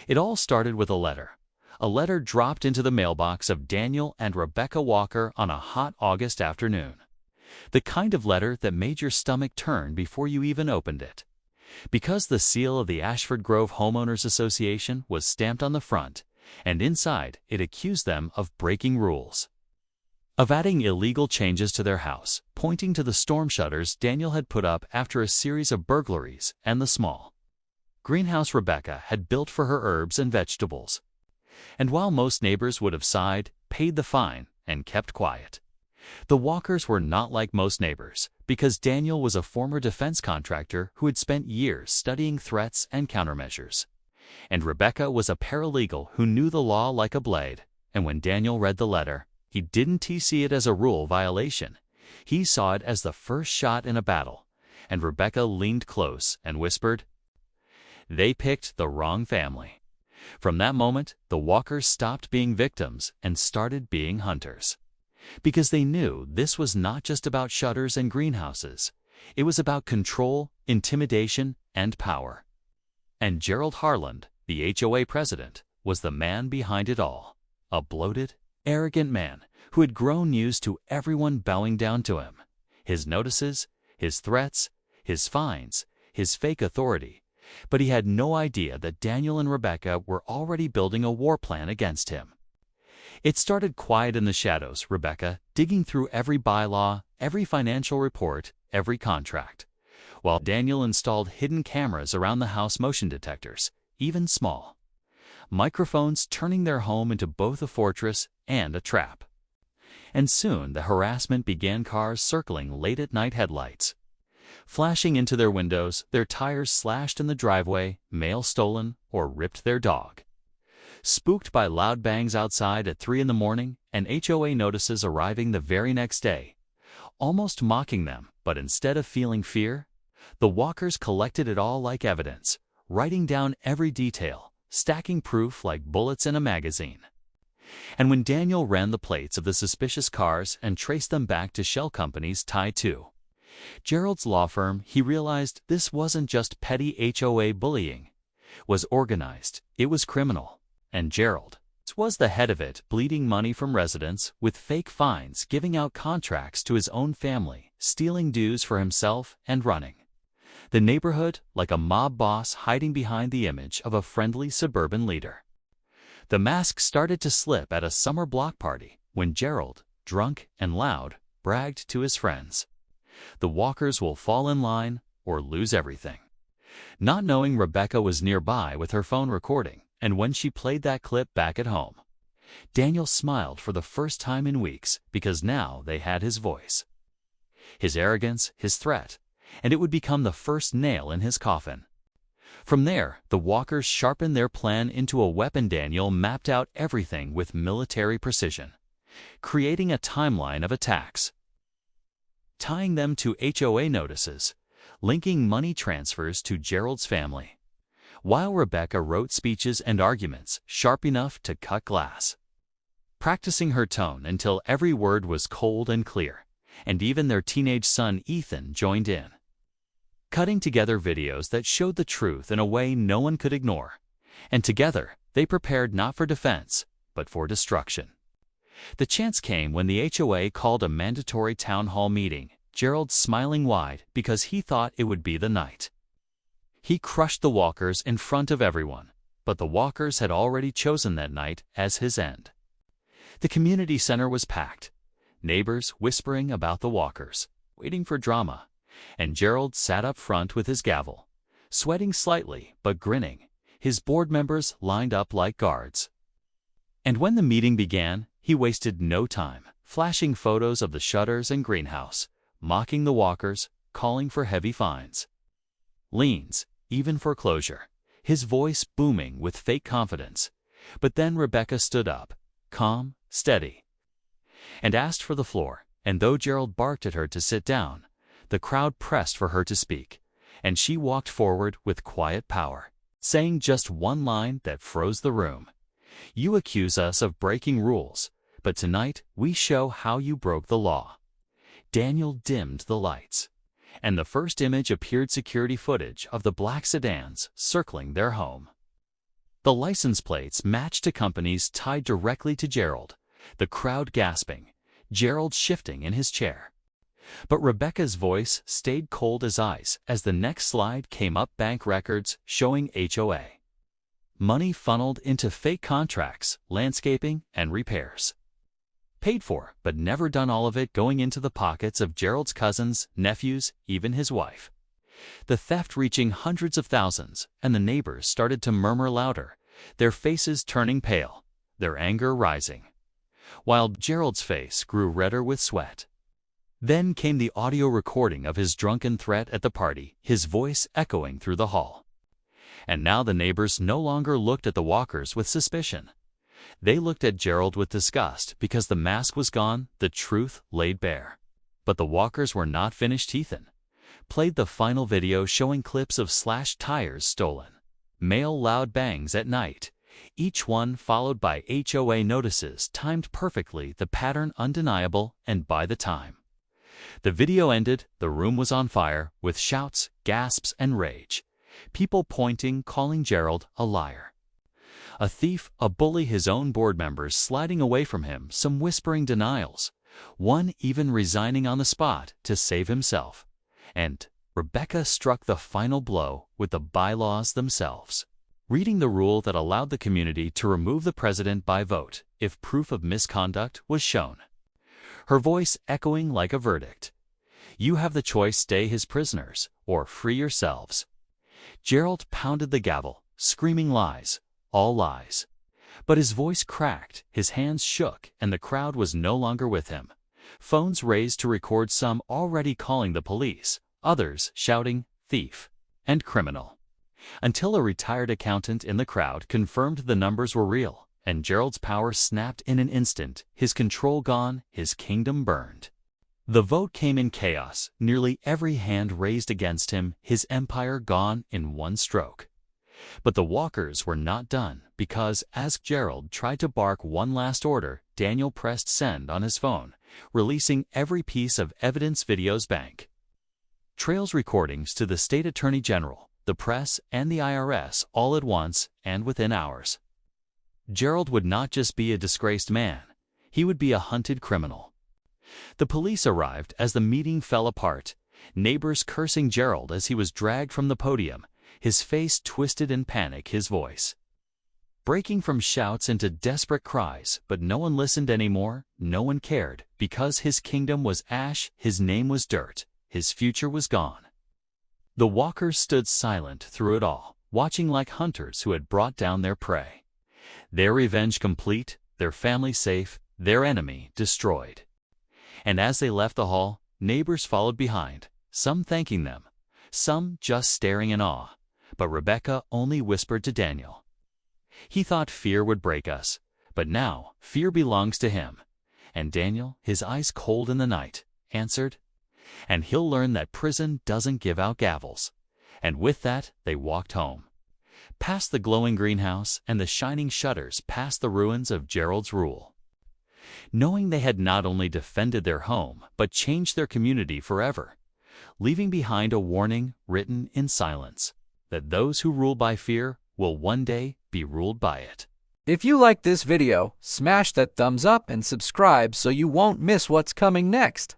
It all started with a letter. A letter dropped into the mailbox of Daniel and Rebecca Walker on a hot August afternoon. The kind of letter that made your stomach turn before you even opened it. Because the seal of the Ashford Grove Homeowners Association was stamped on the front, and inside it accused them of breaking rules. Of adding illegal changes to their house, pointing to the storm shutters Daniel had put up after a series of burglaries and the small greenhouse Rebecca had built for her herbs and vegetables. And while most neighbors would have sighed, paid the fine, and kept quiet, the Walkers were not like most neighbors, because Daniel was a former defense contractor who had spent years studying threats and countermeasures. And Rebecca was a paralegal who knew the law like a blade, and when Daniel read the letter, he didn't see it as a rule violation. He saw it as the first shot in a battle, and Rebecca leaned close and whispered, "They picked the wrong family." From that moment, the Walkers stopped being victims and started being hunters. Because they knew this was not just about shutters and greenhouses. It was about control, intimidation, and power. And Gerald Harland, the HOA president, was the man behind it all. A bloated, arrogant man who had grown used to everyone bowing down to him. His notices, his threats, his fines, his fake authority. But he had no idea that Daniel and Rebecca were already building a war plan against him. It started quiet in the shadows, Rebecca digging through every bylaw, every financial report, every contract, while Daniel installed hidden cameras around the house, motion detectors, even small microphones, turning their home into both a fortress and a trap. And soon the harassment began, cars circling late at night, headlights flashing into their windows, their tires slashed in the driveway, mail stolen, or ripped their dog. Spooked by loud bangs outside at 3 in the morning and HOA notices arriving the very next day, almost mocking them, but instead of feeling fear, the Walkers collected it all like evidence, writing down every detail, stacking proof like bullets in a magazine. And when Daniel ran the plates of the suspicious cars and traced them back to shell companies tied to Gerald's law firm, he realized this wasn't just petty HOA bullying. It was organized, it was criminal. And Gerald was the head of it, bleeding money from residents with fake fines, giving out contracts to his own family, stealing dues for himself, and running the neighborhood like a mob boss, hiding behind the image of a friendly suburban leader. The mask started to slip at a summer block party when Gerald, drunk and loud, bragged to his friends, "The Walkers will fall in line or lose everything." Not knowing Rebecca was nearby with her phone recording, and when she played that clip back at home, Daniel smiled for the first time in weeks, because now they had his voice, his arrogance, his threat, and it would become the first nail in his coffin. From there, the Walkers sharpened their plan into a weapon. Daniel mapped out everything with military precision, creating a timeline of attacks, tying them to HOA notices, linking money transfers to Gerald's family, while Rebecca wrote speeches and arguments sharp enough to cut glass, practicing her tone until every word was cold and clear, and even their teenage son Ethan joined in, cutting together videos that showed the truth in a way no one could ignore. And together, they prepared not for defense, but for destruction. The chance came when the HOA called a mandatory town hall meeting, Gerald smiling wide because he thought it would be the night. He crushed the Walkers in front of everyone, but the Walkers had already chosen that night as his end. The community center was packed, neighbors whispering about the Walkers, waiting for drama, and Gerald sat up front with his gavel, sweating slightly but grinning, his board members lined up like guards. And when the meeting began, he wasted no time, flashing photos of the shutters and greenhouse, mocking the Walkers, calling for heavy fines, liens, even foreclosure, his voice booming with fake confidence. But then Rebecca stood up, calm, steady, and asked for the floor, and though Gerald barked at her to sit down, the crowd pressed for her to speak, and she walked forward with quiet power, saying just one line that froze the room. "You accuse us of breaking rules, but tonight we show how you broke the law." Daniel dimmed the lights, and the first image appeared, security footage of the black sedans circling their home. The license plates matched to companies tied directly to Gerald, the crowd gasping, Gerald shifting in his chair. But Rebecca's voice stayed cold as ice as the next slide came up: bank records showing HOA. Money funneled into fake contracts, landscaping, and repairs. Paid for, but never done, all of it going into the pockets of Gerald's cousins, nephews, even his wife. The theft reaching hundreds of thousands, and the neighbors started to murmur louder, their faces turning pale, their anger rising, while Gerald's face grew redder with sweat. Then came the audio recording of his drunken threat at the party, his voice echoing through the hall. And now the neighbors no longer looked at the Walkers with suspicion. They looked at Gerald with disgust because the mask was gone, the truth laid bare. But the Walkers were not finished. Ethan played the final video showing clips of slashed tires, stolen mail, loud bangs at night, each one followed by HOA notices timed perfectly, the pattern undeniable, and by the time the video ended, the room was on fire with shouts, gasps, and rage. People pointing, calling Gerald a liar, a thief, a bully, his own board members sliding away from him, some whispering denials, one even resigning on the spot to save himself. And Rebecca struck the final blow with the bylaws themselves, reading the rule that allowed the community to remove the president by vote if proof of misconduct was shown. Her voice echoing like a verdict. You have the choice: stay his prisoners or free yourselves. Gerald pounded the gavel, screaming lies, all lies. But his voice cracked, his hands shook, and the crowd was no longer with him. Phones raised to record, some already calling the police, others shouting thief and criminal, until a retired accountant in the crowd confirmed the numbers were real, and Gerald's power snapped in an instant, his control gone, his kingdom burned. The vote came in chaos, nearly every hand raised against him, his empire gone in one stroke. But the Walkers were not done, because as Gerald tried to bark one last order, Daniel pressed send on his phone, releasing every piece of evidence: videos, bank trails, recordings to the state attorney general, the press, and the IRS, all at once and within hours. Gerald would not just be a disgraced man, he would be a hunted criminal. The police arrived as the meeting fell apart, neighbors cursing Gerald as he was dragged from the podium, his face twisted in panic, his voice breaking from shouts into desperate cries. But no one listened anymore, no one cared, because his kingdom was ash, his name was dirt, his future was gone. The Walkers stood silent through it all, watching like hunters who had brought down their prey. Their revenge complete, their family safe, their enemy destroyed. And as they left the hall, neighbors followed behind, some thanking them, some just staring in awe. But Rebecca only whispered to Daniel. He thought fear would break us, but now fear belongs to him. And Daniel, his eyes cold in the night, answered, and he'll learn that prison doesn't give out gavels. And with that, they walked home, past the glowing greenhouse and the shining shutters, past the ruins of Gerald's rule, knowing they had not only defended their home, but changed their community forever, leaving behind a warning written in silence, that those who rule by fear will one day be ruled by it. If you like this video, smash that thumbs up and subscribe so you won't miss what's coming next.